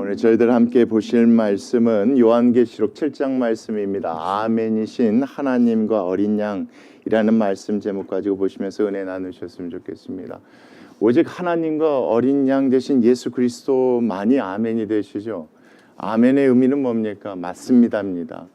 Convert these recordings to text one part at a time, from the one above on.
오늘 저희들 함께 보실 말씀은 요한계시록 7장 말씀입니다. 아멘이신 하나님과 어린 양이라는 말씀 제목 가지고 보시면서 은혜 나누셨으면 좋겠습니다. 오직 하나님과 어린 양 되신 예수 그리스도만이 아멘이 되시죠. 아멘의 의미는 뭡니까? 맞습니다입니다.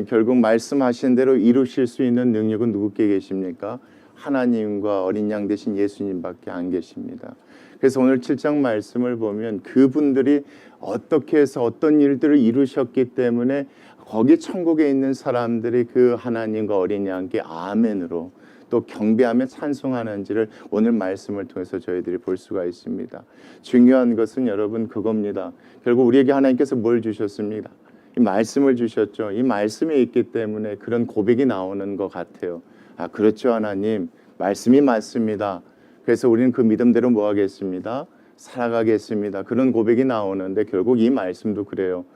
결국 말씀하신 대로 이루실 수 있는 능력은 누구께 계십니까? 하나님과 어린 양 되신 예수님밖에 안 계십니다. 그래서 오늘 7장 말씀을 보면 그분들이 어떻게 해서 어떤 일들을 이루셨기 때문에 거기 천국에 있는 사람들이 그 하나님과 어린 양께 아멘으로 또 경배하며 찬송하는지를 오늘 말씀을 통해서 저희들이 볼 수가 있습니다. 중요한 것은 여러분 그겁니다. 결국 우리에게 하나님께서 뭘 주셨습니까? 이 말씀을 주셨죠. 이 말씀이 있기 때문에 그런 고백이 나오는 것 같아요. 아, 그렇죠, 하나님. 말씀이 맞습니다. 그래서 우리는 그 믿음대로 뭐 하겠습니다? 살아가겠습니다. 그런 고백이 나오는데 결국 이 말씀도 그래요.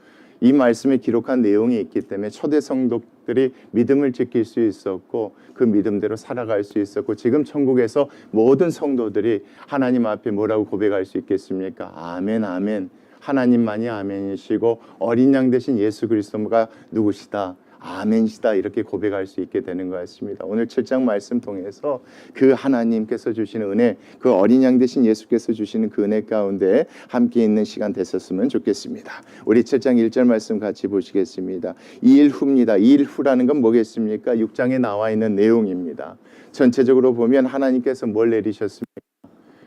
이 말씀에 기록한 내용이 있기 때문에 초대 성도들이 믿음을 지킬 수 있었고 그 믿음대로 살아갈 수 있었고 지금 천국에서 모든 성도들이 하나님 앞에 뭐라고 고백할 수 있겠습니까? 아멘, 아멘. 하나님만이 아멘이시고 어린 양 되신 예수 그리스도가 누구시다? 아멘이시다 이렇게 고백할 수 있게 되는 것 같습니다. 오늘 7장 말씀 통해서 그 하나님께서 주시는 은혜, 그 어린 양 되신 예수께서 주시는 그 은혜 가운데 함께 있는 시간 됐었으면 좋겠습니다. 우리 7장 1절 말씀 같이 보시겠습니다. 2일 후입니다. 2일 후라는 건 뭐겠습니까? 6장에 나와 있는 내용입니다. 전체적으로 보면 하나님께서 뭘 내리셨습니까?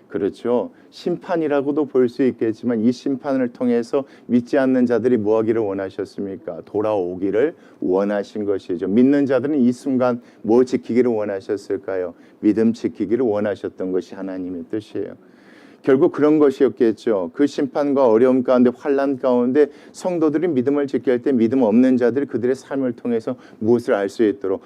그렇죠. 심판이라고도 볼 수 있겠지만 이 심판을 통해서 믿지 않는 자들이 뭐 하기를 원하셨습니까? 돌아오기를 원하신 것이죠. 믿는 자들은 이 순간 뭐 지키기를 원하셨을까요? 믿음 지키기를 원하셨던 것이 하나님의 뜻이에요. 결국 그런 것이었겠죠. 그 심판과 어려움 가운데 환난 가운데 성도들이 믿음을 지킬 때 믿음 없는 자들이 그들의 삶을 통해서 무엇을 알 수 있도록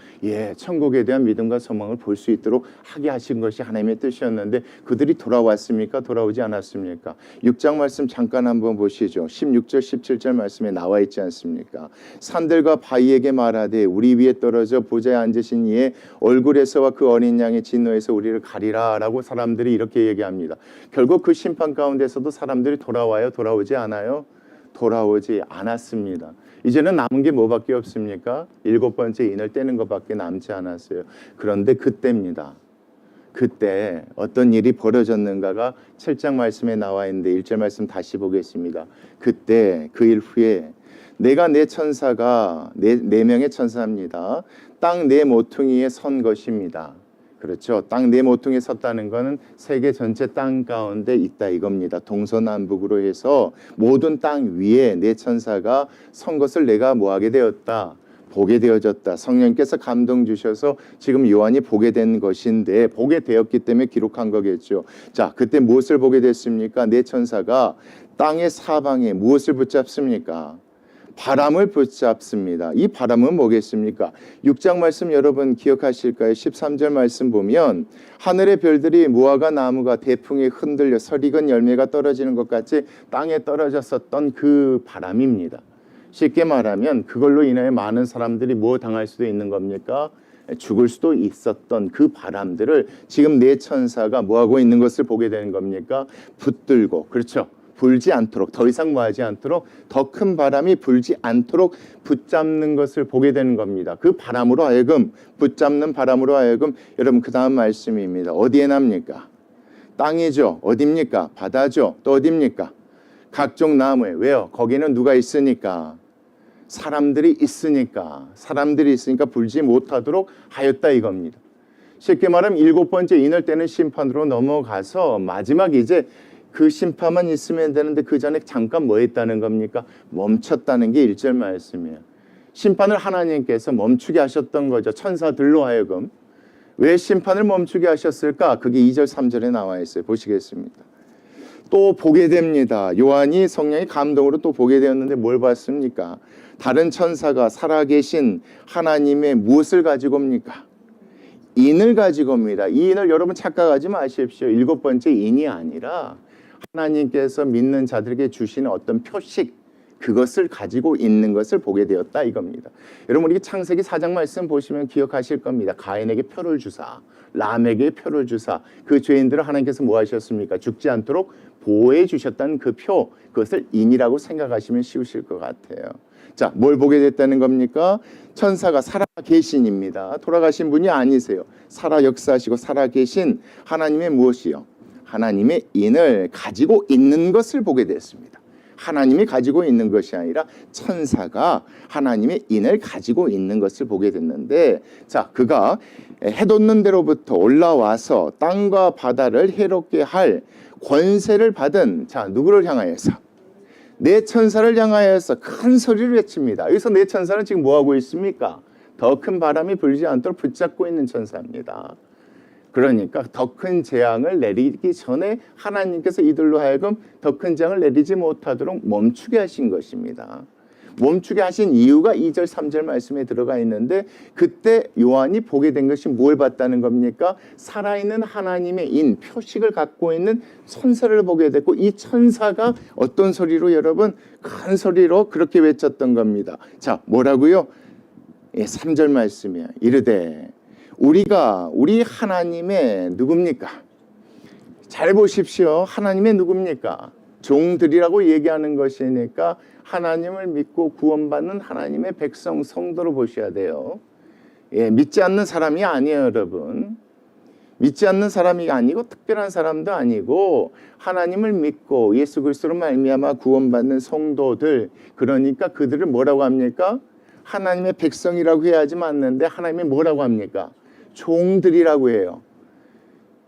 천국에 대한 믿음과 소망을 볼 수 있도록 하게 하신 것이 하나님의 뜻이었는데 그들이 돌아왔습니까? 돌아오지 않았습니까? 6장 말씀 잠깐 한번 보시죠. 16절 17절 말씀에 나와 있지 않습니까? 산들과 바위에게 말하되 우리 위에 떨어져 보좌에 앉으신 이의 얼굴에서와 그 어린 양의 진노에서 우리를 가리라 라고 사람들이 이렇게 얘기합니다. 결국 그 심판 가운데서도 사람들이 돌아와요? 돌아오지 않아요? 돌아오지 않았습니다. 이제는 남은 게 뭐밖에 없습니까? 7번째 인을 떼는 것밖에 남지 않았어요. 그런데 그때입니다. 그때 어떤 일이 벌어졌는가가 7장 말씀에 나와 있는데 1절 말씀 다시 보겠습니다. 그때 그 일 후에 내가 내 천사가 네 명의 천사입니다. 땅 네 모퉁이에 선 것입니다. 그렇죠. 땅 네 모퉁이에 섰다는 것은 세계 전체 땅 가운데 있다 이겁니다. 동서남북으로 해서 모든 땅 위에 내 천사가 선 것을 내가 뭐하게 되었다. 보게 되어졌다. 성령께서 감동 주셔서 지금 요한이 보게 된 것인데 보게 되었기 때문에 기록한 거겠죠. 자, 그때 무엇을 보게 됐습니까? 내 천사가 땅의 사방에 무엇을 붙잡습니까? 바람을 붙잡습니다. 이 바람은 뭐겠습니까? 6장 말씀 여러분 기억하실까요? 13절 말씀 보면 하늘의 별들이 무화과 나무가 대풍에 흔들려 설익은 열매가 떨어지는 것 같이 땅에 떨어졌었던 그 바람입니다. 쉽게 말하면 그걸로 인하여 많은 사람들이 뭐 당할 수도 있는 겁니까? 죽을 수도 있었던 그 바람들을 지금 내 천사가 뭐하고 있는 것을 보게 되는 겁니까? 붙들고, 그렇죠. 불지 않도록 더 이상 뭐하지 않도록 더 큰 바람이 불지 않도록 붙잡는 것을 보게 되는 겁니다. 그 바람으로 하여금 붙잡는 바람으로 하여금 여러분 그 다음 말씀입니다. 어디에 납니까? 땅이죠. 어디입니까? 바다죠. 또 어디입니까? 각종 나무에. 왜요? 거기는 누가 있으니까? 사람들이 있으니까 불지 못하도록 하였다 이겁니다. 쉽게 말하면 7번째 인을 떼는 심판으로 넘어가서 마지막 이제 그 심판만 있으면 되는데 그 전에 잠깐 뭐 했다는 겁니까? 멈췄다는 게 1절 말씀이에요. 심판을 하나님께서 멈추게 하셨던 거죠. 천사들로 하여금. 왜 심판을 멈추게 하셨을까? 그게 2절 3절에 나와 있어요. 보시겠습니다. 또 보게 됩니다. 요한이 성령의 감동으로 또 보게 되었는데 뭘 봤습니까? 다른 천사가 살아계신 하나님의 무엇을 가지고 옵니까? 인을 가지고 옵니다. 이 인을 여러분 착각하지 마십시오. 7번째 인이 아니라 하나님께서 믿는 자들에게 주시는 어떤 표식, 그것을 가지고 있는 것을 보게 되었다 이겁니다. 여러분 우리 창세기 4장 말씀 보시면 기억하실 겁니다. 가인에게 표를 주사, 람에게 표를 주사 그 죄인들을 하나님께서 뭐 하셨습니까? 죽지 않도록 보호해 주셨다는 그 표, 그것을 인이라고 생각하시면 쉬우실 것 같아요. 자, 뭘 보게 됐다는 겁니까? 천사가 살아계신입니다. 돌아가신 분이 아니세요. 살아 역사하시고 살아계신 하나님의 무엇이요? 하나님의 인을 가지고 있는 것을 보게 됐습니다. 하나님이 가지고 있는 것이 아니라 천사가 하나님의 인을 가지고 있는 것을 보게 됐는데, 자, 그가 해돋는 데로부터 올라와서 땅과 바다를 해롭게 할 권세를 받은, 자, 누구를 향하여서? 내 천사를 향하여서 큰 소리를 외칩니다. 여기서 내 천사는 지금 뭐하고 있습니까? 더 큰 바람이 불지 않도록 붙잡고 있는 천사입니다. 그러니까 더 큰 재앙을 내리기 전에 하나님께서 이들로 하여금 더 큰 재앙을 내리지 못하도록 멈추게 하신 것입니다. 멈추게 하신 이유가 2절 3절 말씀에 들어가 있는데, 그때 요한이 보게 된 것이 뭘 봤다는 겁니까? 살아있는 하나님의 인, 표식을 갖고 있는 천사를 보게 됐고, 이 천사가 어떤 소리로, 여러분? 큰 소리로 그렇게 외쳤던 겁니다. 자, 뭐라고요? 3절 말씀이에요. 이르되 우리 하나님의 누굽니까? 잘 보십시오. 하나님의 누굽니까? 종들이라고 얘기하는 것이니까 하나님을 믿고 구원받는 하나님의 백성, 성도로 보셔야 돼요. 믿지 않는 사람이 아니에요, 여러분. 믿지 않는 사람이 아니고 특별한 사람도 아니고 하나님을 믿고 예수 그리스도로 말미암아 구원받는 성도들, 그러니까 그들을 뭐라고 합니까? 하나님의 백성이라고 해야지 맞는데 하나님이 뭐라고 합니까? 종들이라고 해요.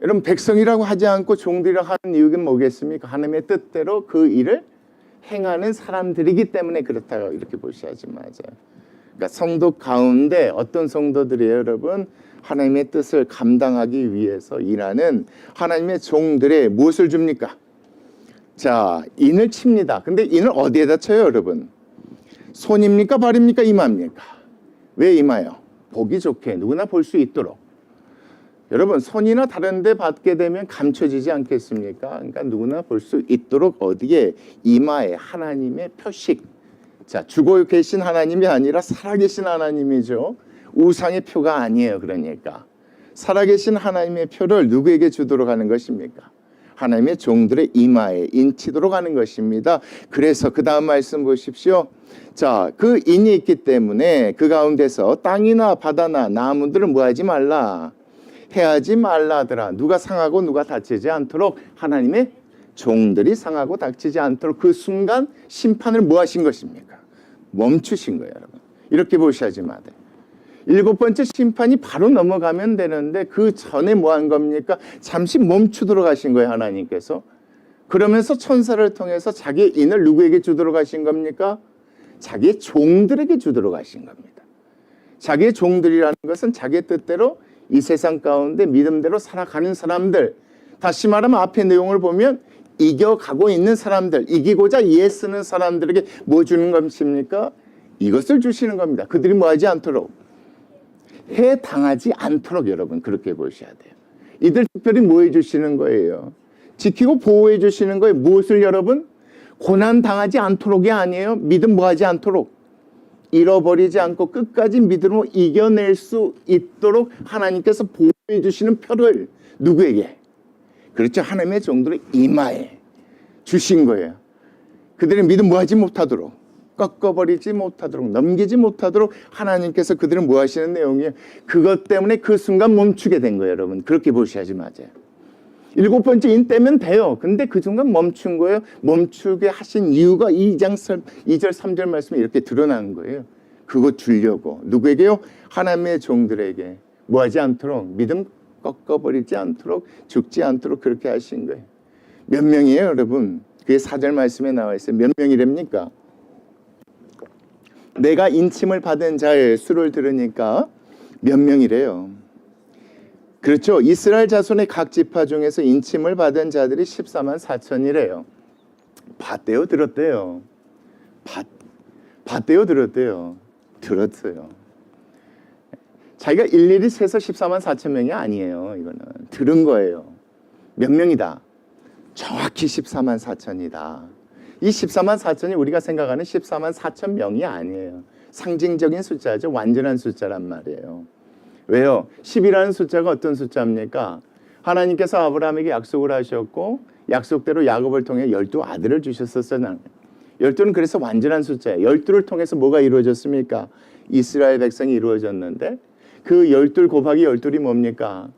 여러분, 백성이라고 하지 않고 종들이라고 하는 이유가 뭐겠습니까? 하나님의 뜻대로 그 일을 행하는 사람들이기 때문에 그렇다고 이렇게 보셔야지 맞아요. 그러니까 성도 가운데 어떤 성도들이에요, 여러분? 하나님의 뜻을 감당하기 위해서 일하는 하나님의 종들의 무엇을 줍니까? 자, 인을 칩니다. 근데 인을 어디에다 쳐요, 여러분? 손입니까? 발입니까? 이마입니까? 왜 이마요? 보기 좋게 누구나 볼 수 있도록. 여러분, 손이나 다른 데 받게 되면 감춰지지 않겠습니까? 그러니까 누구나 볼 수 있도록 어디에? 이마에 하나님의 표식. 자, 죽어 계신 하나님이 아니라 살아계신 하나님이죠. 우상의 표가 아니에요. 그러니까 살아계신 하나님의 표를 누구에게 주도록 하는 것입니까? 하나님의 종들의 이마에 인치도록 하는 것입니다. 그래서 그 다음 말씀 보십시오. 자, 그 인이 있기 때문에 그 가운데서 땅이나 바다나 나무들을 뭐하지 말라? 해하지 말라더라. 누가 상하고 누가 다치지 않도록 하나님의 종들이 상하고 다치지 않도록 그 순간 심판을 뭐 하신 것입니까? 멈추신 거예요, 여러분. 이렇게 보셔야지 마요. 7번째 심판이 바로 넘어가면 되는데 그 전에 뭐 한 겁니까? 잠시 멈추도록 하신 거예요, 하나님께서. 그러면서 천사를 통해서 자기의 인을 누구에게 주도록 하신 겁니까? 자기의 종들에게 주도록 하신 겁니다. 자기의 종들이라는 것은 자기의 뜻대로 이 세상 가운데 믿음대로 살아가는 사람들, 다시 말하면 앞의 내용을 보면 이겨가고 있는 사람들, 이기고자 애쓰는 사람들에게 뭐 주는 것입니까? 이것을 주시는 겁니다. 그들이 뭐 하지 않도록, 해당하지 않도록, 여러분 그렇게 보셔야 돼요. 이들 특별히 뭐 해주시는 거예요? 지키고 보호해 주시는 거예요. 무엇을, 여러분? 고난당하지 않도록이 아니에요. 믿음 뭐 하지 않도록, 잃어버리지 않고 끝까지 믿음으로 이겨낼 수 있도록 하나님께서 보호해 주시는 표를 누구에게? 그렇죠. 하나님의 종들의 이마에 주신 거예요. 그들의 믿음 뭐 하지 못하도록, 꺾어버리지 못하도록, 넘기지 못하도록 하나님께서 그들은 뭐 하시는 내용이에요? 그것 때문에 그 순간 멈추게 된 거예요, 여러분. 그렇게 보셔야지 맞아요. 7번째 인 떼면 돼요. 근데 그 순간 멈춘 거예요. 멈추게 하신 이유가 2절 3절 말씀에 이렇게 드러나는 거예요. 그거 주려고. 누구에게요? 하나님의 종들에게. 뭐 하지 않도록, 믿음 꺾어버리지 않도록, 죽지 않도록 그렇게 하신 거예요. 몇 명이에요, 여러분? 그게 4절 말씀에 나와 있어요. 몇 명이랍니까? 내가 인침을 받은 자의 수를 들으니까 몇 명이래요? 그렇죠. 이스라엘 자손의 각 지파 중에서 인침을 받은 자들이 14만 4천이래요. 봤대요, 들었대요? 봤대요, 들었대요? 들었어요. 자기가 일일이 세서 14만 4천 명이 아니에요. 이거는 들은 거예요. 몇 명이다? 정확히 14만 4천이다. 이 14만 4천이 우리가 생각하는 14만 4천 명이 아니에요. 상징적인 숫자죠. 완전한 숫자란 말이에요. 왜요? 10이라는 숫자가 어떤 숫자입니까? 하나님께서 아브라함에게 약속을 하셨고 약속대로 야곱을 통해 12 아들을 주셨었잖아요. 12는 그래서 완전한 숫자예요. 12를 통해서 뭐가 이루어졌습니까? 이스라엘 백성이 이루어졌는데 그 12 곱하기 12이 뭡니까?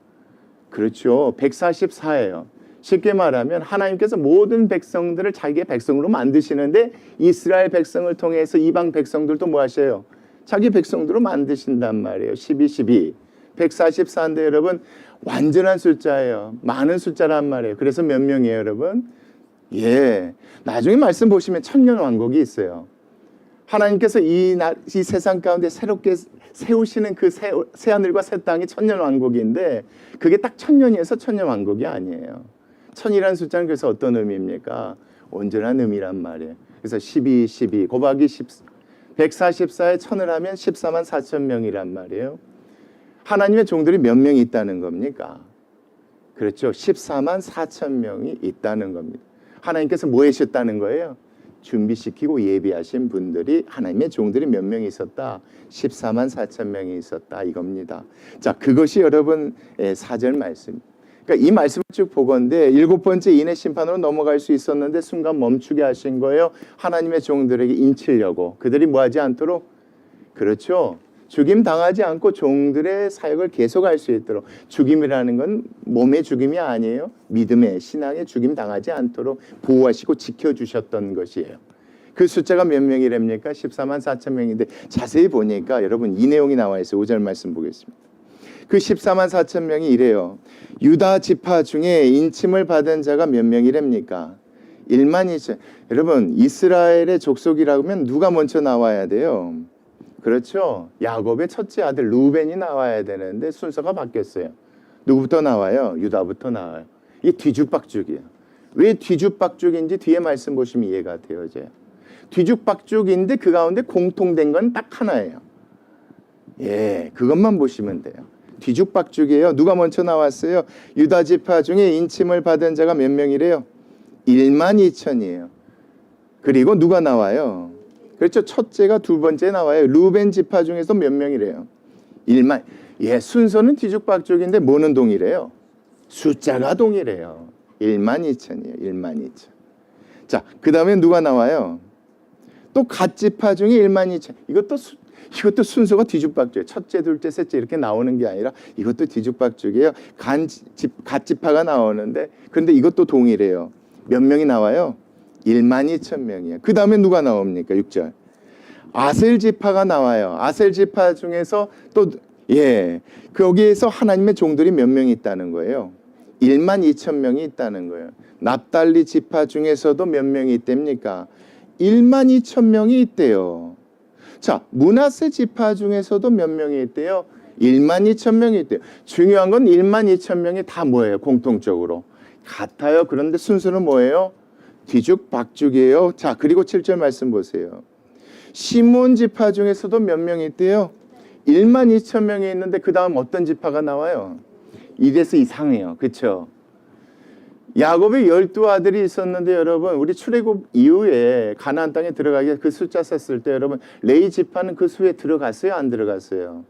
그렇죠. 144예요. 쉽게 말하면 하나님께서 모든 백성들을 자기의 백성으로 만드시는데 이스라엘 백성을 통해서 이방 백성들도 뭐 하셔요? 자기 백성들로 만드신단 말이에요. 12. 144인데 여러분 완전한 숫자예요. 많은 숫자란 말이에요. 그래서 몇 명이에요, 여러분? 예. 나중에 말씀 보시면 천년 왕국이 있어요. 하나님께서 이 세상 가운데 새롭게 세우시는 그 새 하늘과 새 땅이 천년 왕국인데 그게 딱 천년이어서 천년 왕국이 아니에요. 천이라는 숫자는 그래서 어떤 의미입니까? 온전한 의미란 말이에요. 그래서 12 곱하기 144에 천을 하면 14만 4천 명이란 말이에요. 하나님의 종들이 몇 명이 있다는 겁니까? 그렇죠. 14만 4천 명이 있다는 겁니다. 하나님께서 뭐 하셨다는 거예요? 준비시키고 예비하신 분들이 하나님의 종들이 몇 명이 있었다? 14만 4천 명이 있었다 이겁니다. 자, 그것이 여러분 4절 말씀. 그러니까 이 말씀을 쭉 보건대 7번째 인의 심판으로 넘어갈 수 있었는데 순간 멈추게 하신 거예요. 하나님의 종들에게 인치려고. 그들이 뭐하지 않도록. 그렇죠. 죽임 당하지 않고 종들의 사역을 계속할 수 있도록. 죽임이라는 건 몸의 죽임이 아니에요. 믿음의 신앙의 죽임 당하지 않도록 보호하시고 지켜주셨던 것이에요. 그 숫자가 몇 명이랍니까? 14만 4천 명인데 자세히 보니까 여러분 이 내용이 나와 있어요. 5절 말씀 보겠습니다. 그 14만 4천 명이 이래요. 유다 지파 중에 인침을 받은 자가 몇 명이랍니까? 1만 2천. 여러분 이스라엘의 족속이라고 하면 누가 먼저 나와야 돼요? 그렇죠. 야곱의 첫째 아들 루벤이 나와야 되는데 순서가 바뀌었어요. 누구부터 나와요? 유다부터 나와요. 이게 뒤죽박죽이에요. 왜 뒤죽박죽인지 뒤에 말씀 보시면 이해가 되어져요. 뒤죽박죽인데 그 가운데 공통된 건 딱 하나예요. 예, 그것만 보시면 돼요. 뒤죽박죽이에요. 누가 먼저 나왔어요? 유다 지파 중에 인침을 받은 자가 몇 명이래요? 1만 2천이에요. 그리고 누가 나와요? 그렇죠. 첫째가 두 번째 나와요. 루벤 지파 중에서 몇 명이래요? 1만. 예, 순서는 뒤죽박죽인데 뭐는 동일해요? 숫자가 동일해요. 1만 2천이에요. 1만 2천. 자, 그 다음에 누가 나와요? 또 갓 지파 중에 1만 2천. 이것도 순서가 뒤죽박죽이에요. 첫째, 둘째, 셋째 이렇게 나오는 게 아니라 이것도 뒤죽박죽이에요. 갓 지파가 나오는데 그런데 이것도 동일해요. 몇 명이 나와요? 1만 2천 명이에요. 그 다음에 누가 나옵니까? 6절. 아셀 지파가 나와요. 아셀 지파 중에서 또 거기에서 하나님의 종들이 몇 명이 있다는 거예요? 1만 2천 명이 있다는 거예요. 납달리 지파 중에서도 몇 명이 있답니까? 1만 2천 명이 있대요. 자, 므낫세 지파 중에서도 몇 명이 있대요? 1만 2천 명이 있대요. 중요한 건 1만 2천 명이 다 뭐예요? 공통적으로 같아요. 그런데 순서는 뭐예요? 뒤죽박죽이에요. 자, 그리고 7절 말씀 보세요. 시몬 지파 중에서도 몇 명이 있대요? 1만 2천 명이 있는데 그 다음 어떤 지파가 나와요? 이래서 이상해요. 그렇죠? 야곱의 12 아들이 있었는데 여러분 우리 출애굽 이후에 가나안 땅에 들어가기 그 숫자 셌을 때 여러분 레위 지파는 그 수에 들어갔어요? 안 들어갔어요?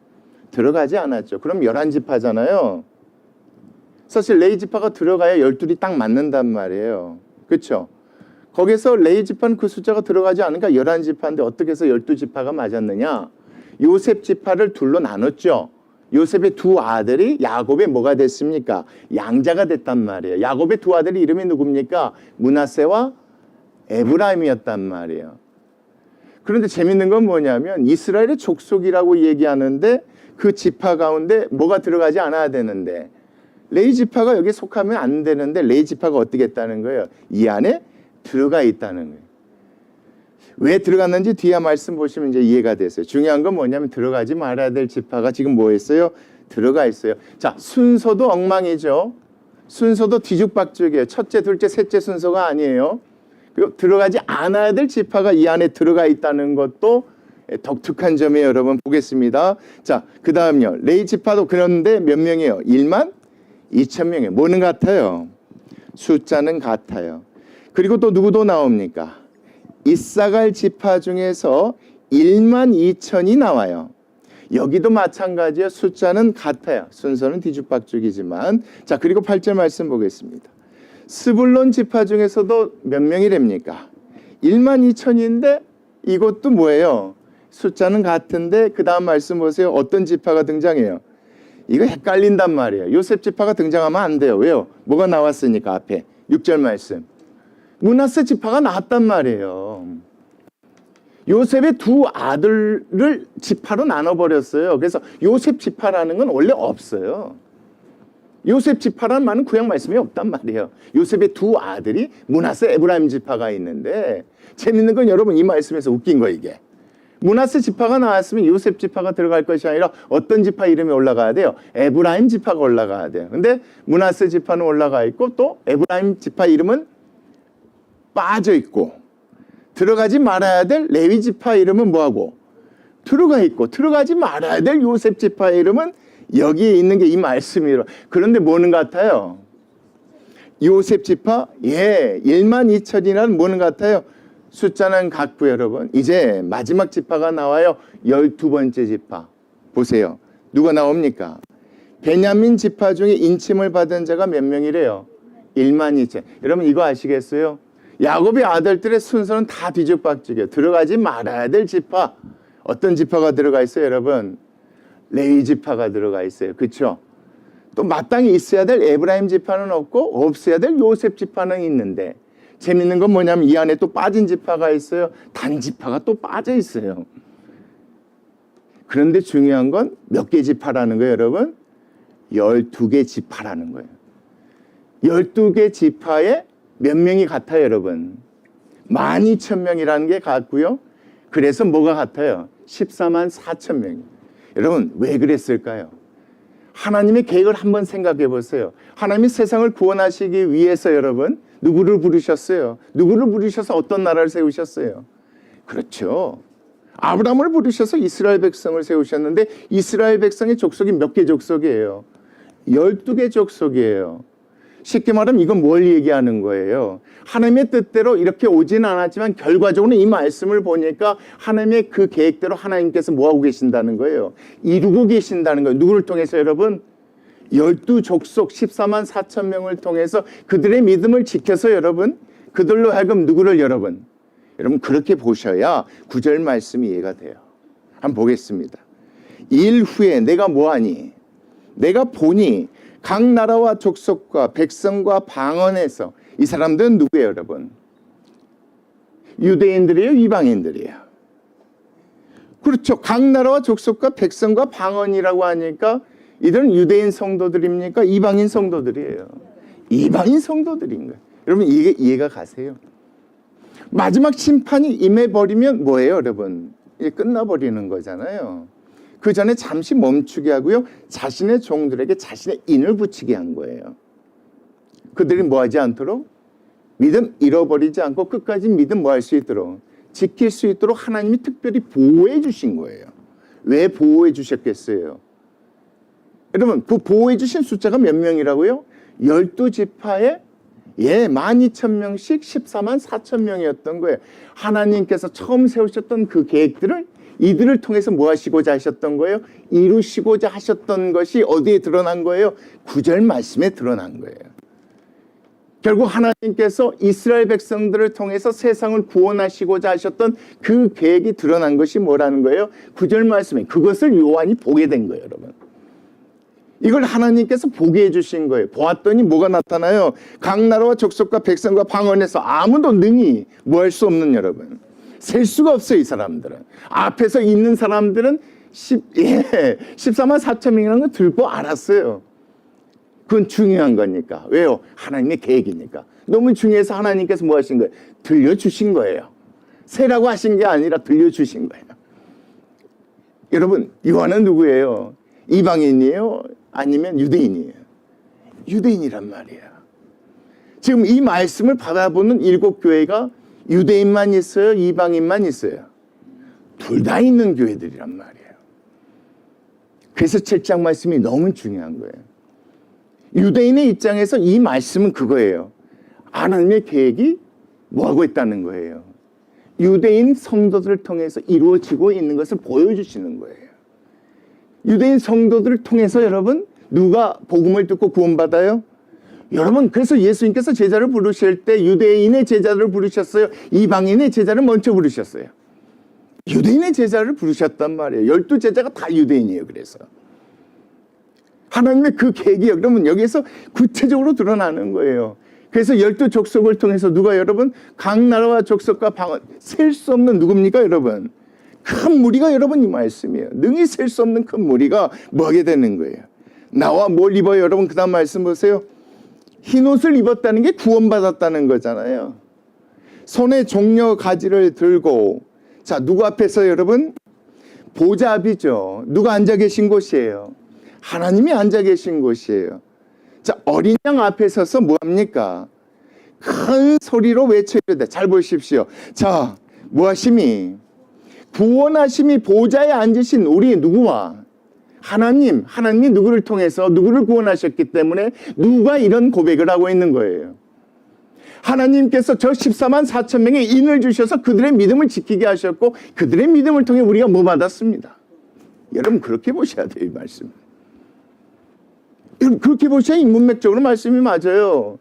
들어가지 않았죠. 그럼 11지파잖아요. 사실 레위 지파가 들어가야 12이 딱 맞는단 말이에요. 그렇죠? 거기서 레위 지파는 그 숫자가 들어가지 않으니까 11지파인데 어떻게 해서 12지파가 맞았느냐? 요셉 지파를 둘로 나눴죠. 요셉의 두 아들이 야곱의 뭐가 됐습니까? 양자가 됐단 말이에요. 야곱의 두 아들이 이름이 누굽니까? 므낫세와 에브라임이었단 말이에요. 그런데 재밌는 건 뭐냐면 이스라엘의 족속이라고 얘기하는데 그 지파 가운데 뭐가 들어가지 않아야 되는데 레위 지파가 여기에 속하면 안 되는데 레위 지파가 어떻게 했다는 거예요? 이 안에 들어가 있다는 거예요. 왜 들어갔는지 뒤에 말씀 보시면 이제 이해가 됐어요. 중요한 건 뭐냐면 들어가지 말아야 될 지파가 지금 뭐 했어요? 들어가 있어요. 자, 순서도 엉망이죠. 순서도 뒤죽박죽이에요. 첫째, 둘째, 셋째 순서가 아니에요. 그리고 들어가지 않아야 될 지파가 이 안에 들어가 있다는 것도 독특한 점이에요. 여러분 보겠습니다. 자, 그 다음요. 레위 지파도 그런데 몇 명이에요? 1만 2천 명이에요. 뭐는 같아요? 숫자는 같아요. 그리고 또 누구도 나옵니까? 이사갈 지파 중에서 1만 2천이 나와요. 여기도 마찬가지예요. 숫자는 같아요. 순서는 뒤죽박죽이지만. 자, 그리고 8절 말씀 보겠습니다. 스불론 지파 중에서도 몇 명이 됩니까? 12,000인데 이것도 뭐예요? 숫자는 같은데 그 다음 말씀 보세요. 어떤 지파가 등장해요? 이거 헷갈린단 말이에요. 요셉 지파가 등장하면 안 돼요. 왜요? 뭐가 나왔으니까 앞에 6절 말씀. 므낫세 지파가 나왔단 말이에요. 요셉의 두 아들을 지파로 나눠버렸어요. 그래서 요셉 지파라는 건 원래 없어요. 요셉 지파라는 말은 구약 말씀이 없단 말이에요. 요셉의 두 아들이 므낫세 에브라임 지파가 있는데 재밌는 건 여러분 이 말씀에서 웃긴 거 이게. 므낫세 지파가 나왔으면 요셉 지파가 들어갈 것이 아니라 어떤 지파 이름이 올라가야 돼요? 에브라임 지파가 올라가야 돼요. 근데 므낫세 지파는 올라가 있고 또 에브라임 지파 이름은 빠져 있고 들어가지 말아야 될 레위 지파 이름은 뭐하고? 들어가 있고 들어가지 말아야 될 요셉 지파 이름은 여기에 있는 게 이 말씀이에요. 그런데 뭐는 같아요? 요셉 지파? 12,000이라는 뭐는 같아요? 숫자는 같고요, 여러분. 이제 마지막 지파가 나와요. 12번째 지파. 보세요. 누가 나옵니까? 베냐민 지파 중에 인침을 받은 자가 몇 명이래요? 12,000. 여러분 이거 아시겠어요? 야곱의 아들들의 순서는 다 뒤죽박죽이에요. 들어가지 말아야 될 지파. 어떤 지파가 들어가 있어요, 여러분? 레위 지파가 들어가 있어요. 그렇죠? 또 마땅히 있어야 될 에브라임 지파는 없고 없어야 될 요셉 지파는 있는데 재밌는 건 뭐냐면 이 안에 또 빠진 지파가 있어요. 단 지파가 또 빠져 있어요. 그런데 중요한 건 몇 개 지파라는 거예요, 여러분? 12개 지파라는 거예요. 12개 지파에 몇 명이 같아요, 여러분? 12,000명이라는 게 같고요. 그래서 뭐가 같아요? 144,000명. 여러분 왜 그랬을까요? 하나님의 계획을 한번 생각해 보세요. 하나님이 세상을 구원하시기 위해서 여러분 누구를 부르셨어요? 누구를 부르셔서 어떤 나라를 세우셨어요? 그렇죠. 아브라함을 부르셔서 이스라엘 백성을 세우셨는데 이스라엘 백성의 족속이 몇 개 족속이에요? 12개 족속이에요. 쉽게 말하면 이건 뭘 얘기하는 거예요? 하나님의 뜻대로 이렇게 오지는 않았지만 결과적으로 이 말씀을 보니까 하나님의 그 계획대로 하나님께서 뭐하고 계신다는 거예요? 이루고 계신다는 거예요. 누구를 통해서 여러분? 12족속 144,000명을 통해서 그들의 믿음을 지켜서 여러분 그들로 하여금 누구를 여러분 그렇게 보셔야 9절 말씀이 이해가 돼요. 한번 보겠습니다. 일 후에 내가 뭐하니? 내가 보니 각 나라와 족속과 백성과 방언에서 이 사람들은 누구예요, 여러분? 유대인들이에요, 이방인들이에요? 그렇죠. 각 나라와 족속과 백성과 방언이라고 하니까 이들은 유대인 성도들입니까? 이방인 성도들이에요. 이방인 성도들인 거예요. 여러분 이게 이해가 가세요? 마지막 심판이 임해버리면 뭐예요, 여러분? 이게 끝나버리는 거잖아요. 그 전에 잠시 멈추게 하고요. 자신의 종들에게 자신의 인을 붙이게 한 거예요. 그들이 뭐 하지 않도록? 믿음 잃어버리지 않고 끝까지 믿음 뭐 할 수 있도록? 지킬 수 있도록 하나님이 특별히 보호해 주신 거예요. 왜 보호해 주셨겠어요? 여러분 그 보호해 주신 숫자가 몇 명이라고요? 12지파에 12,000명씩 144,000명이었던 거예요. 하나님께서 처음 세우셨던 그 계획들을 이들을 통해서 뭐 하시고자 하셨던 거예요? 이루시고자 하셨던 것이 어디에 드러난 거예요? 9절 말씀에 드러난 거예요. 결국 하나님께서 이스라엘 백성들을 통해서 세상을 구원하시고자 하셨던 그 계획이 드러난 것이 뭐라는 거예요? 9절 말씀에 그것을 요한이 보게 된 거예요, 여러분. 이걸 하나님께서 보게 해주신 거예요. 보았더니 뭐가 나타나요? 각 나라와 족속과 백성과 방언에서 아무도 능히 뭐 할 수 없는 여러분. 셀 수가 없어요, 이 사람들은. 앞에서 있는 사람들은 144,000명이라는 걸 들고 알았어요. 그건 중요한 거니까. 왜요? 하나님의 계획이니까. 너무 중요해서 하나님께서 뭐 하신 거예요? 들려주신 거예요. 세라고 하신 게 아니라 들려주신 거예요. 여러분, 요한은 누구예요? 이방인이에요? 아니면 유대인이에요? 유대인이란 말이에요. 지금 이 말씀을 받아보는 7교회가 유대인만 있어요? 이방인만 있어요? 둘 다 있는 교회들이란 말이에요. 그래서 7장 말씀이 너무 중요한 거예요. 유대인의 입장에서 이 말씀은 그거예요. 하나님의 계획이 뭐하고 있다는 거예요. 유대인 성도들을 통해서 이루어지고 있는 것을 보여주시는 거예요. 유대인 성도들을 통해서 여러분 누가 복음을 듣고 구원받아요? 여러분, 그래서 예수님께서 제자를 부르실 때 유대인의 제자를 부르셨어요? 이방인의 제자를 먼저 부르셨어요? 유대인의 제자를 부르셨단 말이에요. 12제자가 다 유대인이에요. 그래서 하나님의 그 계획이 그러면 여기에서 구체적으로 드러나는 거예요. 그래서 12족속을 통해서 누가 여러분? 각 나라와 족속과 방언, 셀 수 없는 누굽니까 여러분? 큰 무리가 여러분 이 말씀이에요. 능히 셀 수 없는 큰 무리가 뭐 하게 되는 거예요? 나와 뭘 입어요 여러분? 그 다음 말씀 보세요. 흰옷을 입었다는 게 구원받았다는 거잖아요. 손에 종려 가지를 들고, 자, 누구 앞에서 여러분? 보좌 앞이죠. 누가 앉아 계신 곳이에요? 하나님이 앉아 계신 곳이에요. 자, 어린 양 앞에 서서 뭐합니까? 큰 소리로 외쳐야 돼. 잘 보십시오. 자, 무하심이 구원하심이 보좌에 앉으신 우리 누구와? 하나님이 누구를 통해서 누구를 구원하셨기 때문에 누가 이런 고백을 하고 있는 거예요. 하나님께서 저 14만 4천 명의 인을 주셔서 그들의 믿음을 지키게 하셨고 그들의 믿음을 통해 우리가 뭐 받았습니다. 여러분 그렇게 보셔야 돼요. 이 말씀. 그렇게 보셔야 인문맥적으로 말씀이 맞아요.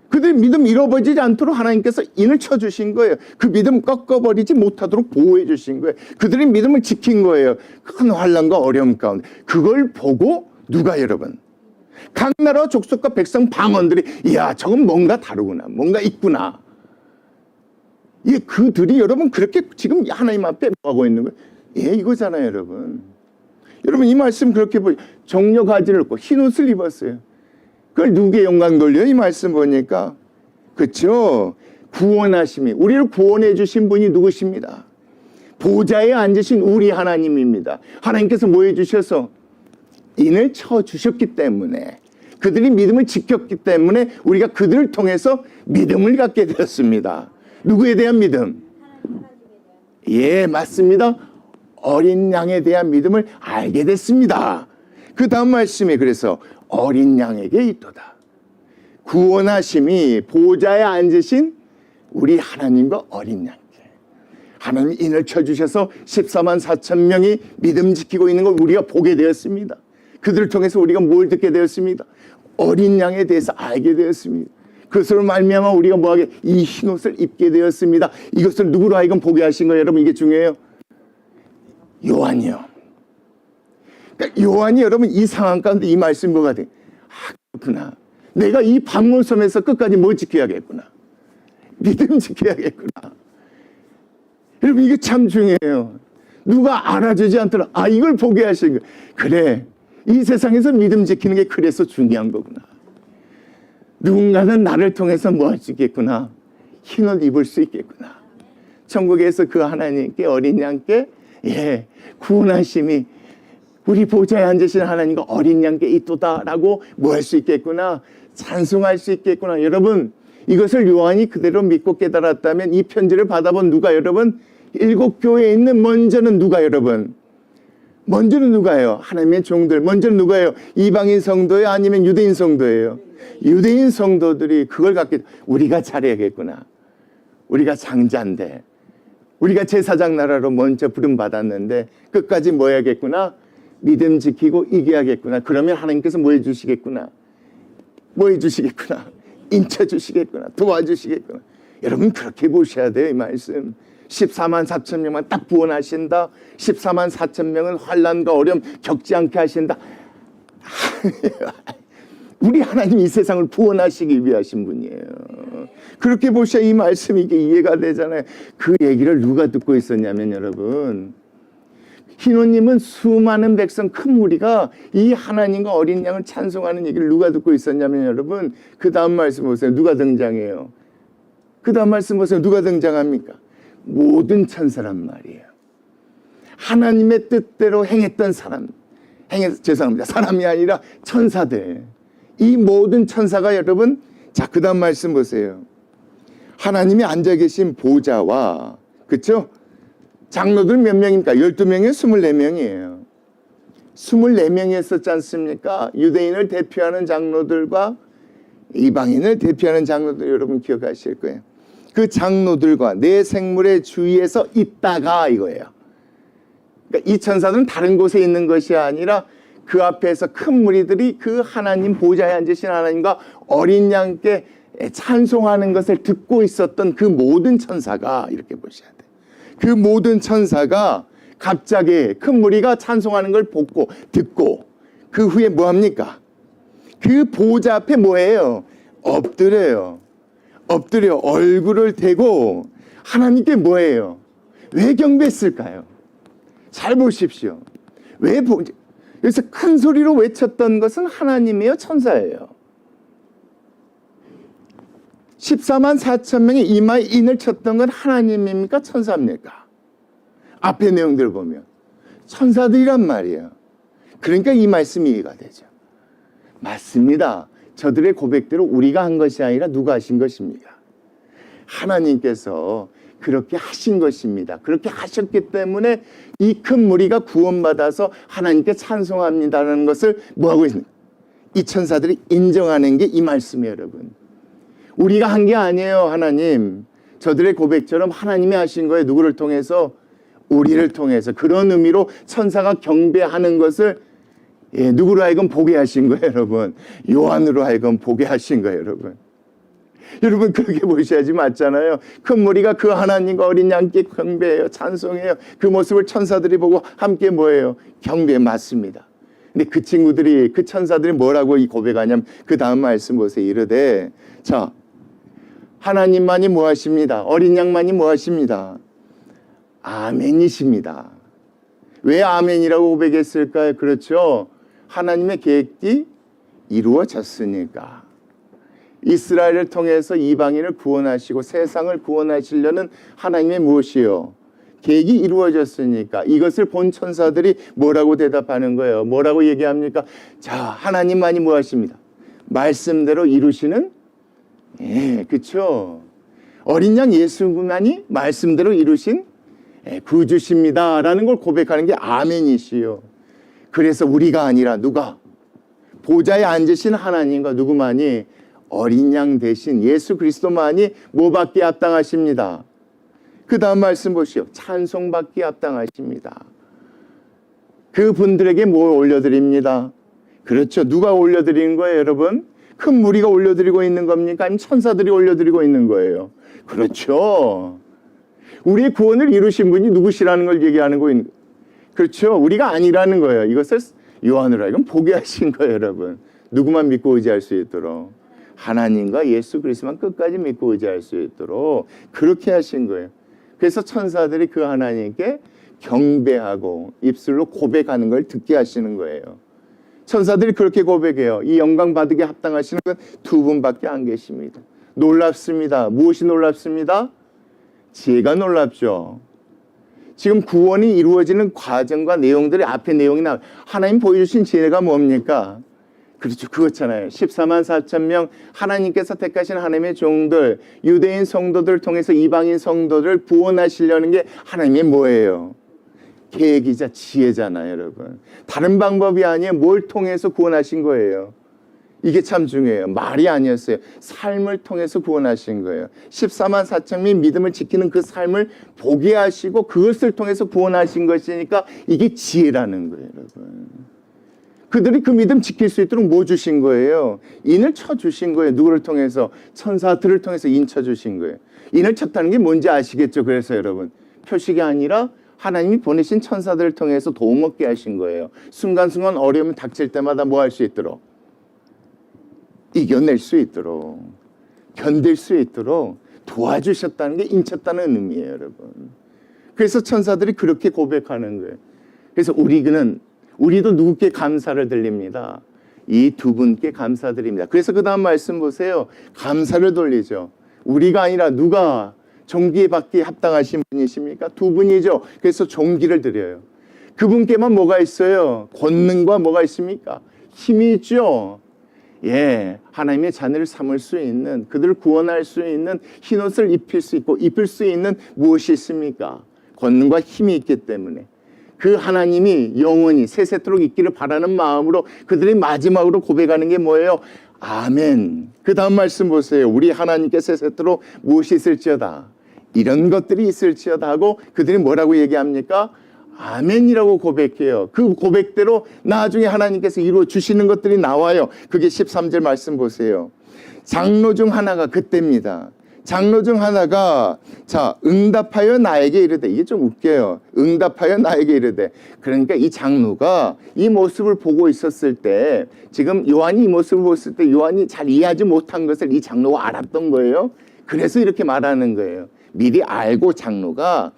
그들의 믿음 잃어버리지 않도록 하나님께서 인을 쳐주신 거예요. 그 믿음 꺾어버리지 못하도록 보호해 주신 거예요. 그들의 믿음을 지킨 거예요. 큰 환난과 어려움 가운데. 그걸 보고 누가 여러분? 각 나라 족속과 백성 방언들이 이야 저건 뭔가 다르구나. 뭔가 있구나. 예, 그들이 여러분 그렇게 지금 하나님 앞에 뭐 하고 있는 거예요? 예, 이거잖아요 여러분. 여러분 이 말씀 그렇게 보죠. 종려 가지를 입고 흰옷을 입었어요. 그걸 누구의 영광 돌려요? 이 말씀 보니까. 그렇죠? 구원하심이 우리를 구원해 주신 분이 누구십니다? 보좌에 앉으신 우리 하나님입니다. 하나님께서 뭐 해주셔서 인을 쳐주셨기 때문에 그들이 믿음을 지켰기 때문에 우리가 그들을 통해서 믿음을 갖게 되었습니다. 누구에 대한 믿음? 예, 맞습니다. 어린 양에 대한 믿음을 알게 됐습니다. 그 다음 말씀이 그래서 어린 양에게 있도다. 구원하심이 보좌에 앉으신 우리 하나님과 어린 양께 하나님 인을 쳐주셔서 14만 4천 명이 믿음 지키고 있는 걸 우리가 보게 되었습니다. 그들을 통해서 우리가 뭘 듣게 되었습니다. 어린 양에 대해서 알게 되었습니다. 그것으로 말미암아 우리가 뭐하게 이 흰옷을 입게 되었습니다. 이것을 누구로 하여금 보게 하신 거예요? 여러분 이게 중요해요. 요한이요. 그러니까 요한이 여러분 이 상황 가운데 이 말씀 뭐가 돼? 아, 그렇구나. 내가 이 박물섬에서 끝까지 뭘 지켜야겠구나. 믿음 지켜야겠구나. 여러분 이게 참 중요해요. 누가 알아주지 않더라. 아 이걸 보게 하신 거예요. 그래. 이 세상에서 믿음 지키는 게 그래서 중요한 거구나. 누군가는 나를 통해서 뭐 할 수 있겠구나. 흰옷 입을 수 있겠구나. 천국에서 그 하나님께 어린 양께 예 구원하심이 우리 보좌에 앉으신 하나님과 어린 양께 있도다라고 뭐 할 수 있겠구나. 찬송할 수 있겠구나. 여러분 이것을 요한이 그대로 믿고 깨달았다면 이 편지를 받아본 누가 여러분? 7교회에 있는 먼저는 누가 여러분? 먼저는 누가예요? 하나님의 종들. 먼저는 누가예요? 이방인 성도예요? 아니면 유대인 성도예요? 유대인 성도들이 그걸 갖게 우리가 잘해야겠구나. 우리가 장자인데 우리가 제사장 나라로 먼저 부름받았는데 끝까지 뭐 해야겠구나? 믿음 지키고 이겨야겠구나. 그러면 하나님께서 뭐 해주시겠구나? 뭐 해주시겠구나? 인쳐주시겠구나. 도와주시겠구나. 여러분 그렇게 보셔야 돼요. 이 말씀. 14만 4천 명만 딱 구원하신다. 14만 4천 명은 환난과 어려움 겪지 않게 하신다. 우리 하나님 이 세상을 구원하시기 위하신 분이에요. 그렇게 보셔야 이 말씀이 이게 이해가 되잖아요. 그 얘기를 누가 듣고 있었냐면 여러분 희노님은 수많은 백성 큰 무리가 이 하나님과 어린 양을 찬송하는 얘기를 누가 듣고 있었냐면 여러분 그 다음 말씀 보세요. 누가 등장해요? 그 다음 말씀 보세요. 누가 등장합니까? 모든 천사란 말이에요. 하나님의 뜻대로 행했던 사람, 죄송합니다. 사람이 아니라 천사들. 이 모든 천사가 여러분, 자, 그 다음 말씀 보세요. 하나님이 앉아 계신 보좌와, 그쵸? 장로들 몇 명입니까? 12명이에요? 24명이에요. 24명이었었지 않습니까? 유대인을 대표하는 장로들과 이방인을 대표하는 장로들 여러분 기억하실 거예요. 그 장로들과 내 생물의 주위에서 있다가 이거예요. 그러니까 이 천사들은 다른 곳에 있는 것이 아니라 그 앞에서 큰 무리들이 그 하나님 보좌에 앉으신 하나님과 어린 양께 찬송하는 것을 듣고 있었던 그 모든 천사가, 이렇게 보셔야 돼요. 그 모든 천사가 갑자기 큰 무리가 찬송하는 걸 보고 듣고 그 후에 뭐합니까? 그 보좌 앞에 뭐예요? 엎드려요. 엎드려 얼굴을 대고 하나님께 뭐예요? 왜 경배했을까요? 잘 보십시오. 그래서 큰 소리로 외쳤던 것은 하나님이에요, 천사예요? 14만 4천 명이 이마에 인을 쳤던 건 하나님입니까, 천사입니까? 앞의 내용들을 보면 천사들이란 말이에요. 그러니까 이 말씀이 이해가 되죠. 맞습니다. 저들의 고백대로 우리가 한 것이 아니라 누가 하신 것입니까? 하나님께서 그렇게 하신 것입니다. 그렇게 하셨기 때문에 이 큰 무리가 구원받아서 하나님께 찬송합니다라는 것을 뭐하고 있는, 이 천사들이 인정하는 게 이 말씀이에요, 여러분. 우리가 한 게 아니에요, 하나님. 저들의 고백처럼 하나님이 하신 거예요. 누구를 통해서? 우리를 통해서. 그런 의미로 천사가 경배하는 것을 누구로 하여금 보게 하신 거예요, 여러분. 요한으로 하여금 보게 하신 거예요, 여러분. 여러분 그렇게 보셔야지 맞잖아요. 큰 무리가 그 하나님과 어린 양께 경배해요. 찬송해요. 그 모습을 천사들이 보고 함께 뭐예요? 경배. 맞습니다. 근데 그 친구들이, 그 천사들이 뭐라고 이 고백하냐면 그 다음 말씀 보세요. 이르되, 자, 하나님만이 뭐 하십니다? 어린 양만이 뭐 하십니다? 아멘이십니다. 왜 아멘이라고 고백했을까요? 그렇죠. 하나님의 계획이 이루어졌으니까. 이스라엘을 통해서 이방인을 구원하시고 세상을 구원하시려는 하나님의 무엇이요? 계획이 이루어졌으니까. 이것을 본 천사들이 뭐라고 대답하는 거예요? 뭐라고 얘기합니까? 자, 하나님만이 뭐 하십니다? 말씀대로 이루시는, 그렇죠. 어린 양 예수만이 말씀대로 이루신 구주십니다 라는 걸 고백하는 게 아멘이시요. 그래서 우리가 아니라 누가? 보좌에 앉으신 하나님과 누구만이? 어린 양 대신 예수 그리스도만이 뭐 받기에 합당하십니다. 그 다음 말씀 보시오. 찬송 받기에 합당하십니다. 그분들에게 뭐 올려드립니다. 그렇죠. 누가 올려드리는 거예요, 여러분? 큰 무리가 올려드리고 있는 겁니까? 아니면 천사들이 올려드리고 있는 거예요? 그렇죠. 우리의 구원을 이루신 분이 누구시라는 걸 얘기하는 거예요. 그렇죠. 우리가 아니라는 거예요. 이것을 요한으로 하여금 보게 하신 거예요, 여러분. 누구만 믿고 의지할 수 있도록. 하나님과 예수 그리스도만 끝까지 믿고 의지할 수 있도록 그렇게 하신 거예요. 그래서 천사들이 그 하나님께 경배하고 입술로 고백하는 걸 듣게 하시는 거예요. 천사들이 그렇게 고백해요. 이 영광 받으게 합당하시는 건 두 분밖에 안 계십니다. 놀랍습니다. 무엇이 놀랍습니다? 지혜가 놀랍죠. 지금 구원이 이루어지는 과정과 내용들이 앞에 내용이 나와요. 하나님 보여주신 지혜가 뭡니까? 그렇죠. 그렇잖아요. 14만 4천 명 하나님께서 택하신 하나님의 종들, 유대인 성도들을 통해서 이방인 성도들을 구원하시려는 게 하나님의 뭐예요? 계획이자 지혜잖아요, 여러분. 다른 방법이 아니에요. 뭘 통해서 구원하신 거예요? 이게 참 중요해요. 말이 아니었어요. 삶을 통해서 구원하신 거예요. 14만 4천 명이 믿음을 지키는 그 삶을 보게 하시고 그것을 통해서 구원하신 것이니까 이게 지혜라는 거예요, 여러분. 그들이 그 믿음 지킬 수 있도록 뭐 주신 거예요? 인을 쳐주신 거예요. 누구를 통해서? 천사들을 통해서 인 쳐주신 거예요. 인을 쳤다는 게 뭔지 아시겠죠? 그래서 여러분, 표식이 아니라 하나님이 보내신 천사들을 통해서 도움 얻게 하신 거예요. 순간순간 어려움이 닥칠 때마다 뭐 할 수 있도록? 이겨낼 수 있도록, 견딜 수 있도록 도와주셨다는 게 인쳤다는 의미예요, 여러분. 그래서 천사들이 그렇게 고백하는 거예요. 그래서 우리도 누구께 감사를 드립니다. 이 두 분께 감사드립니다. 그래서 그 다음 말씀 보세요. 감사를 돌리죠. 우리가 아니라 누가 존귀 받기에 합당하신 분이십니까? 두 분이죠. 그래서 존귀를 드려요. 그분께만 뭐가 있어요? 권능과 뭐가 있습니까? 힘이 있죠. 하나님의 자녀를 삼을 수 있는, 그들을 구원할 수 있는 흰옷을 입힐 수 있고 입을 수 있는 무엇이 있습니까? 권능과 힘이 있기 때문에 그 하나님이 영원히 세세토록 있기를 바라는 마음으로 그들이 마지막으로 고백하는 게 뭐예요? 아멘. 그 다음 말씀 보세요. 우리 하나님께 세세토록 무엇이 있을지어다. 이런 것들이 있을지어다 하고 그들이 뭐라고 얘기합니까? 아멘이라고 고백해요. 그 고백대로 나중에 하나님께서 이루어 주시는 것들이 나와요. 그게 13절 말씀 보세요. 장로 중 하나가 그때입니다. 장로 중 하나가 응답하여 나에게 이르되, 이게 좀 웃겨요. 응답하여 나에게 이르되, 그러니까 이 장로가 이 모습을 보고 있었을 때, 지금 요한이 이 모습을 봤을 때 요한이 잘 이해하지 못한 것을 이 장로가 알았던 거예요. 그래서 이렇게 말하는 거예요. 미리 알고 장로가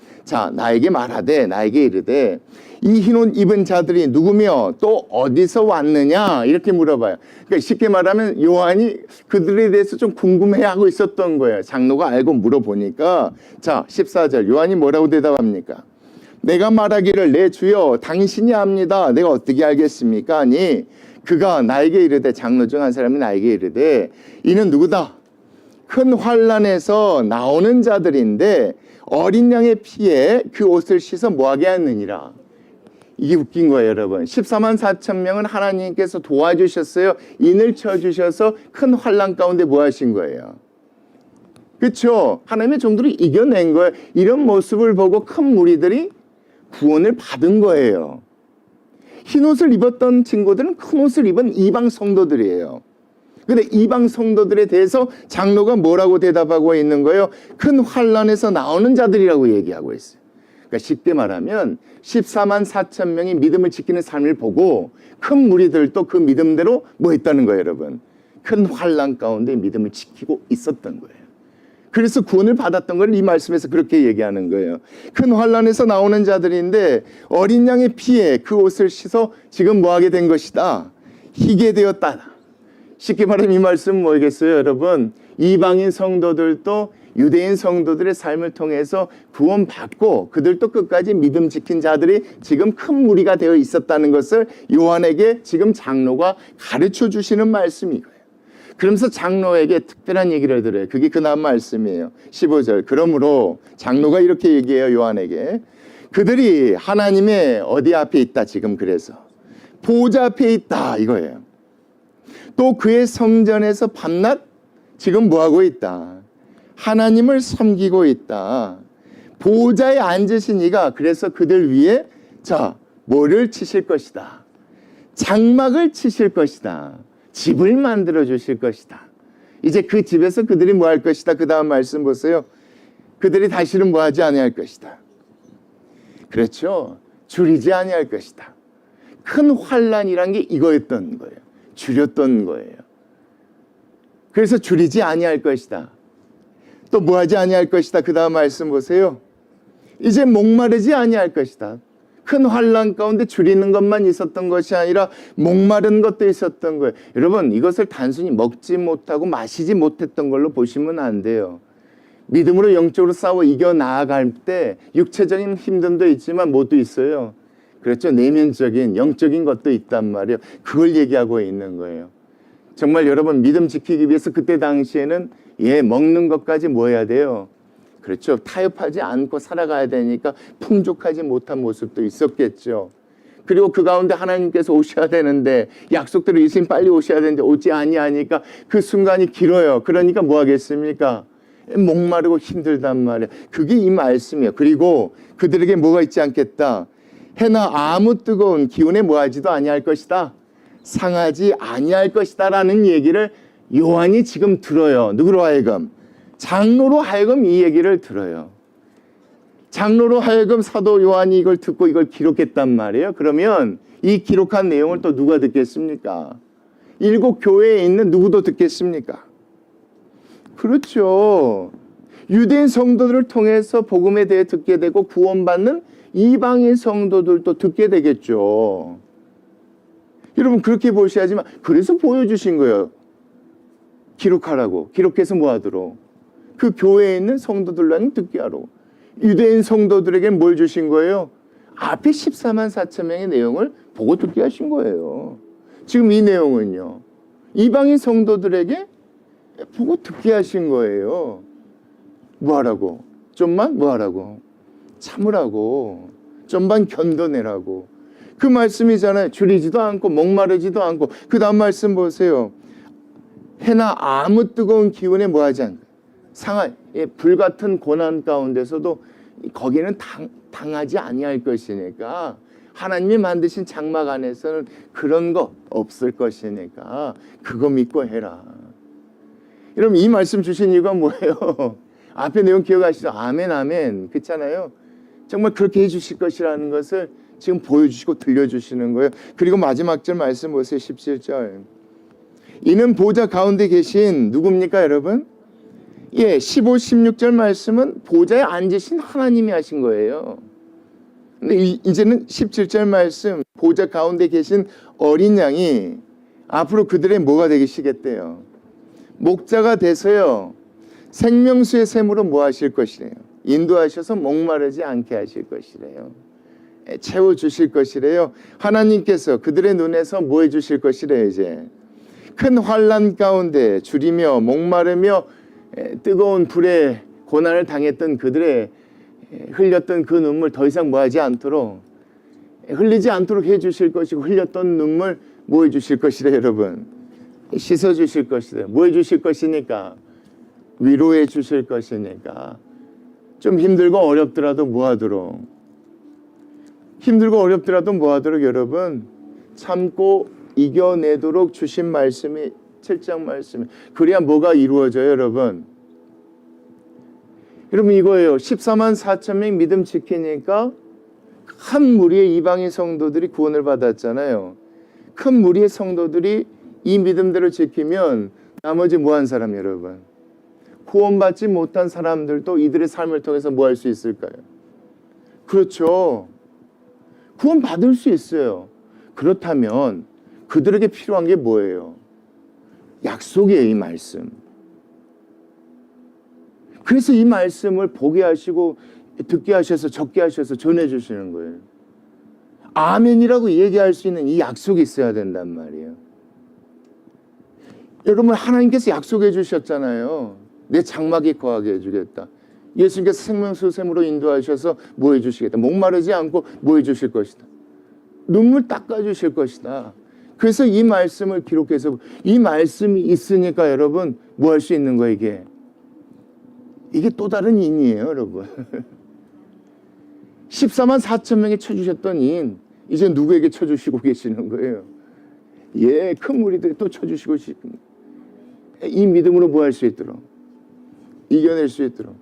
나에게 말하되, 나에게 이르되, 이 흰옷 입은 자들이 누구며 또 어디서 왔느냐 이렇게 물어봐요. 그러니까 쉽게 말하면 요한이 그들에 대해서 좀 궁금해하고 있었던 거예요. 장로가 알고 물어보니까 14절 요한이 뭐라고 대답합니까? 내가 말하기를 내 주여 당신이 압니다. 내가 어떻게 알겠습니까? 아니 그가 나에게 이르되, 장로 중 한 사람이 나에게 이르되, 이는 누구다? 큰 환난에서 나오는 자들인데 어린 양의 피에 그 옷을 씻어 뭐하게 하느니라. 이게 웃긴 거예요, 여러분. 14만 4천 명은 하나님께서 도와주셨어요. 인을 쳐주셔서 큰 환난 가운데 뭐 하신 거예요? 그렇죠? 하나님의 종들이 이겨낸 거예요. 이런 모습을 보고 큰 무리들이 구원을 받은 거예요. 흰 옷을 입었던 친구들은 큰 옷을 입은 이방 성도들이에요. 근데 이방 성도들에 대해서 장로가 뭐라고 대답하고 있는 거예요? 큰 환난에서 나오는 자들이라고 얘기하고 있어요. 그러니까 쉽게 말하면 14만 4천 명이 믿음을 지키는 삶을 보고 큰 무리들도 그 믿음대로 뭐 했다는 거예요, 여러분. 큰 환난 가운데 믿음을 지키고 있었던 거예요. 그래서 구원을 받았던 걸 이 말씀에서 그렇게 얘기하는 거예요. 큰 환난에서 나오는 자들인데 어린 양의 피에 그 옷을 씻어 지금 뭐 하게 된 것이다? 희게 되었다. 쉽게 말하면 이 말씀은 뭐겠어요, 여러분? 이방인 성도들도 유대인 성도들의 삶을 통해서 구원받고 그들도 끝까지 믿음 지킨 자들이 지금 큰 무리가 되어 있었다는 것을 요한에게 지금 장로가 가르쳐 주시는 말씀이고요. 그러면서 장로에게 특별한 얘기를 들어요. 그게 그 다음 말씀이에요. 15절. 그러므로 장로가 이렇게 얘기해요, 요한에게. 그들이 하나님의 어디 앞에 있다, 지금 그래서. 보좌 앞에 있다, 이거예요. 또 그의 성전에서 밤낮 지금 뭐하고 있다? 하나님을 섬기고 있다. 보좌에 앉으신 이가 그래서 그들 위에 뭐를 치실 것이다? 장막을 치실 것이다. 집을 만들어 주실 것이다. 이제 그 집에서 그들이 뭐 할 것이다? 그 다음 말씀 보세요. 그들이 다시는 뭐 하지 아니할 것이다. 그렇죠. 줄이지 아니할 것이다. 큰 환난이란 게 이거였던 거예요. 줄였던 거예요. 그래서 줄이지 아니할 것이다. 또 뭐 하지 아니할 것이다. 그 다음 말씀 보세요. 이제 목마르지 아니할 것이다. 큰 환난 가운데 줄이는 것만 있었던 것이 아니라 목마른 것도 있었던 거예요. 여러분, 이것을 단순히 먹지 못하고 마시지 못했던 걸로 보시면 안 돼요. 믿음으로 영적으로 싸워 이겨나갈 때 육체적인 힘듦도 있지만 뭐도 있어요? 그렇죠. 내면적인 영적인 것도 있단 말이에요. 그걸 얘기하고 있는 거예요. 정말 여러분 믿음 지키기 위해서 그때 당시에는 먹는 것까지 뭐 해야 돼요? 그렇죠. 타협하지 않고 살아가야 되니까 풍족하지 못한 모습도 있었겠죠. 그리고 그 가운데 하나님께서 오셔야 되는데 약속대로 예수님 빨리 오셔야 되는데 오지 아니하니까 그 순간이 길어요. 그러니까 뭐 하겠습니까? 목마르고 힘들단 말이에요. 그게 이 말씀이에요. 그리고 그들에게 뭐가 있지 않겠다. 해나 아무 뜨거운 기운에 뭐 하지도 아니할 것이다. 상하지 아니할 것이다 라는 얘기를 요한이 지금 들어요. 누구로 하여금? 장로로 하여금 이 얘기를 들어요. 장로로 하여금 사도 요한이 이걸 듣고 이걸 기록했단 말이에요. 그러면 이 기록한 내용을 또 누가 듣겠습니까? 7 교회에 있는 누구도 듣겠습니까? 그렇죠. 유대인 성도들을 통해서 복음에 대해 듣게 되고 구원받는 이방인 성도들도 듣게 되겠죠. 여러분 그렇게 보셔야지만 그래서 보여주신 거예요. 기록하라고. 기록해서 뭐 하도록. 그 교회에 있는 성도들과는 듣게 하라고. 유대인 성도들에게는 뭘 주신 거예요? 앞에 14만 4천 명의 내용을 보고 듣게 하신 거예요. 지금 이 내용은요. 이방인 성도들에게 보고 듣게 하신 거예요. 뭐 하라고? 좀만 뭐 하라고? 참으라고. 좀만 견뎌내라고. 그 말씀이잖아요. 줄이지도 않고 목마르지도 않고. 그 다음 말씀 보세요. 해나 아무 뜨거운 기운에 뭐 하지 않고. 불같은 고난 가운데서도 거기는 당하지 아니할 것이니까, 하나님이 만드신 장막 안에서는 그런 거 없을 것이니까 그거 믿고 해라. 여러분, 이 말씀 주신 이유가 뭐예요? 앞에 내용 기억하시죠? 아멘 아멘, 그렇잖아요. 정말 그렇게 해주실 것이라는 것을 지금 보여주시고 들려주시는 거예요. 그리고 마지막 절 말씀 보세요. 17절. 이는 보좌 가운데 계신 누굽니까 여러분? 15, 16절 말씀은 보좌에 앉으신 하나님이 하신 거예요. 근데 이제는 17절 말씀, 보좌 가운데 계신 어린 양이 앞으로 그들의 뭐가 되시겠대요? 목자가 돼서요, 생명수의 샘으로 뭐 하실 것이래요? 인도하셔서 목마르지 않게 하실 것이래요. 채워주실 것이래요. 하나님께서 그들의 눈에서 뭐 해주실 것이래요. 이제 큰 환난 가운데 줄이며 목마르며 뜨거운 불에 고난을 당했던 그들의 흘렸던 그 눈물 더 이상 뭐 하지 않도록, 흘리지 않도록 해주실 것이고, 흘렸던 눈물 뭐 해주실 것이래 여러분? 씻어주실 것이래. 뭐 해주실 것이니까? 위로해 주실 것이니까. 좀 힘들고 어렵더라도 뭐 하도록? 힘들고 어렵더라도 뭐 하도록 여러분? 참고 이겨내도록 주신 말씀이 7장 말씀이. 그래야 뭐가 이루어져요 여러분? 여러분 이거예요. 14만 4천 명 믿음 지키니까 큰 무리의 이방인 성도들이 구원을 받았잖아요. 큰 무리의 성도들이 이 믿음대로 지키면 나머지 뭐한 사람 여러분? 구원받지 못한 사람들도 이들의 삶을 통해서 뭐 할 수 있을까요? 그렇죠. 구원받을 수 있어요. 그렇다면 그들에게 필요한 게 뭐예요? 약속이에요, 이 말씀. 그래서 이 말씀을 보게 하시고 듣게 하셔서 적게 하셔서 전해주시는 거예요. 아멘이라고 얘기할 수 있는 이 약속이 있어야 된단 말이에요. 여러분, 하나님께서 약속해 주셨잖아요. 내 장막에 거하게 해주겠다. 예수님께서 생명수 샘으로 인도하셔서 뭐 해주시겠다. 목마르지 않고 뭐 해주실 것이다. 눈물 닦아주실 것이다. 그래서 이 말씀을 기록해서, 이 말씀이 있으니까 여러분 뭐 할 수 있는 거예요. 이게 또 다른 인이에요 여러분. 14만 4천 명에 쳐주셨던 인, 이제 누구에게 쳐주시고 계시는 거예요? 큰 무리들이 또 쳐주시고 이 믿음으로 뭐 할 수 있도록, 이겨낼 수 있도록.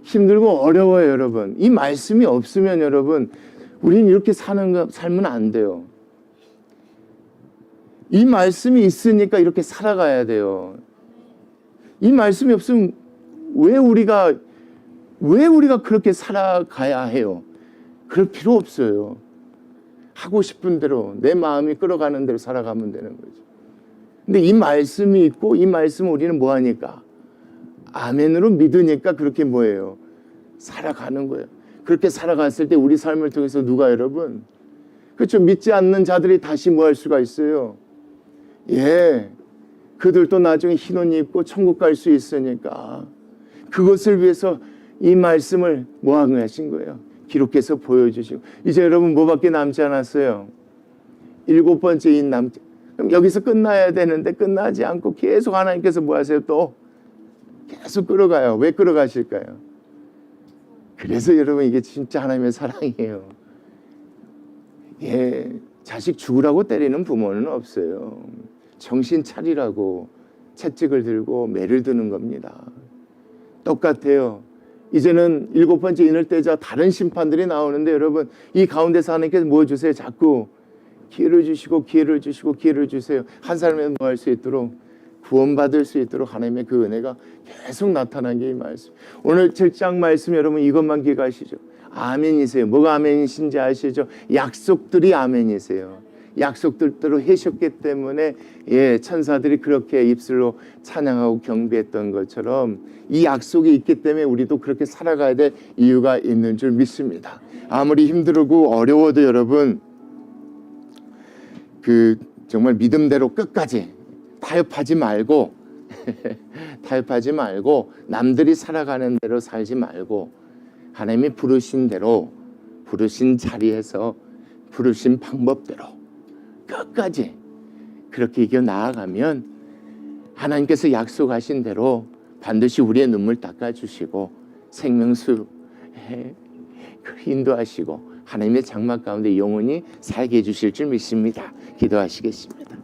힘들고 어려워요 여러분. 이 말씀이 없으면 여러분, 우리는 이렇게 살면 안 돼요. 이 말씀이 있으니까 이렇게 살아가야 돼요. 이 말씀이 없으면 왜 우리가 그렇게 살아가야 해요? 그럴 필요 없어요. 하고 싶은 대로, 내 마음이 끌어가는 대로 살아가면 되는 거죠. 근데 이 말씀이 있고, 이 말씀을 우리는 뭐 하니까? 아멘으로 믿으니까 그렇게 뭐예요? 살아가는 거예요. 그렇게 살아갔을 때 우리 삶을 통해서 누가 여러분? 그렇죠. 믿지 않는 자들이 다시 뭐 할 수가 있어요? 그들도 나중에 흰옷 입고 천국 갈 수 있으니까 그것을 위해서 이 말씀을 뭐 하신 거예요? 기록해서 보여주시고. 이제 여러분 뭐밖에 남지 않았어요? 7번째 인 남지. 그럼 여기서 끝나야 되는데 끝나지 않고 계속 하나님께서 뭐 하세요? 또 계속 끌어가요. 왜 끌어가실까요? 그래서 여러분 이게 진짜 하나님의 사랑이에요. 자식 죽으라고 때리는 부모는 없어요. 정신 차리라고 채찍을 들고 매를 드는 겁니다. 똑같아요. 이제는 7번째 인을 떼자 다른 심판들이 나오는데 여러분, 이 가운데서 하나님께서 뭐 주세요? 자꾸 기회를 주시고 기회를 주시고 기회를 주세요. 한 사람이 뭐 할 수 있도록, 구원받을 수 있도록 하나님의 그 은혜가 계속 나타난 게 이 말씀. 오늘 7장 말씀 여러분 이것만 기억하시죠. 아멘이세요. 뭐가 아멘이신지 아시죠? 약속들이 아멘이세요. 약속들대로 하셨기 때문에 천사들이 그렇게 입술로 찬양하고 경배했던 것처럼 이 약속이 있기 때문에 우리도 그렇게 살아가야 될 이유가 있는 줄 믿습니다. 아무리 힘들고 어려워도 여러분, 정말 믿음대로 끝까지 타협하지 말고 타협하지 말고 남들이 살아가는 대로 살지 말고 하나님이 부르신 대로, 부르신 자리에서 부르신 방법대로 끝까지 그렇게 이겨 나아가면 하나님께서 약속하신 대로 반드시 우리의 눈물 닦아주시고 생명수 인도하시고 하나님의 장막 가운데 영원히 살게 해주실 줄 믿습니다. 기도하시겠습니다.